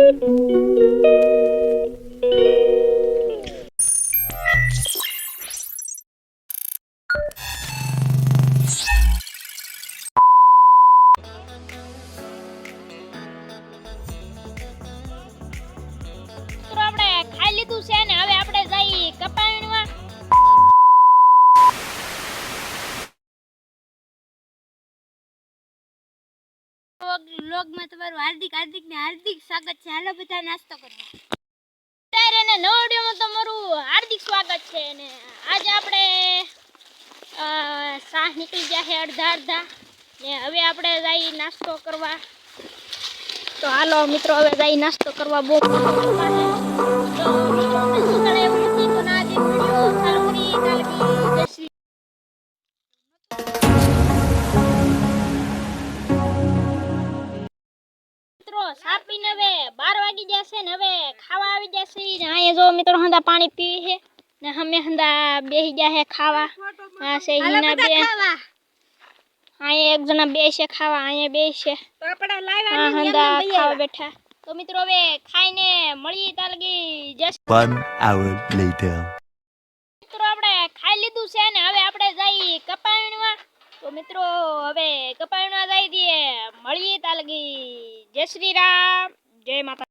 આપણે ખાઈ લીધું છે ને હવે આપણે જઈ કપાવીણવા. વ્લોગમાં તમારું હાર્દિક સ્વાગત છે. હાલો બધા નાસ્તો કરવા. ત્યારે ને નવા વિડિયોમાં તમારું હાર્દિક સ્વાગત છે. ને આજે આપણે સાહ નીકળી ગયા છે અડધા ને હવે આપણે જઈ નાસ્તો કરવા. તો હાલો મિત્રો હવે જઈ નાસ્તો કરવા. બહુ તો સાપીને હવે 12 વાગી જશે ને હવે ખાવા આવી જશે. ને અહીંયા જો મિત્રો હંદા પાણી પીવી છે ને અમે હંદા બેહી ગયા છે ખાવા. આ છે હિના બે અહીંયા એક જણા બે છે ખાવા. અહીંયા બે છે તો આપણે લાવ્યા હંદા ખાવા બેઠા. તો મિત્રો હવે ખાઈને મળીએ તાલગી જશ. 1 hour later. મિત્રો આપણે ખાઈ લીધું છે ને હવે આપણે જઈ કપાવીણવા. તો મિત્રો હવે કપાવીણવા જઈ દઈએ. મળીએ તાલગી. જય શ્રી રામ, જય માતા.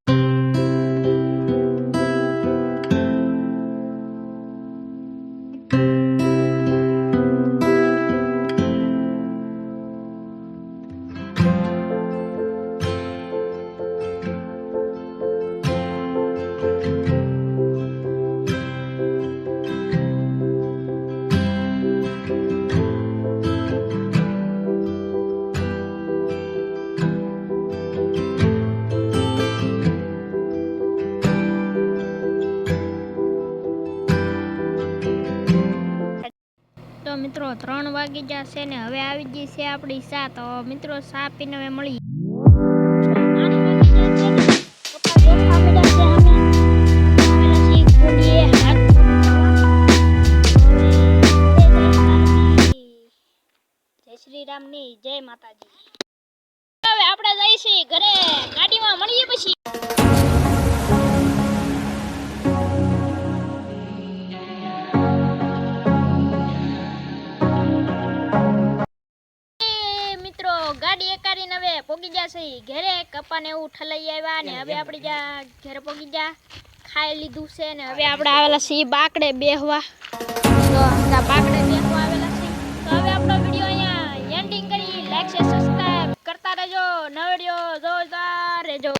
મિત્રો 3 વાગી જશે ને હવે આવી ગઈ છે આપણી ચા. તો મિત્રો ચા પીને હવે મળી. જય શ્રી રામ ની જય માતાજી. હવે આપણે જઈશું ઘરે. ગાડીમાં મળીએ પછી. ગાડી એકારીને હવે પોગી જશે ઘરે. કપાને એવું ઠલાઈ આવ્યા ને હવે આપણે જ્યાં ઘરે પોગી જા. ખાઈ લીધું છે ને હવે આપણે આવેલા છીએ બાકડે બેહવા. તો બાકડે બેહવા આવેલા છે. તો હવે આપણો વિડીયો અહીંયા એન્ડિંગ કરી. લાઈક શેર સબસ્ક્રાઇબ કરતા રહેજો. નવો વિડીયો જોતા રહેજો.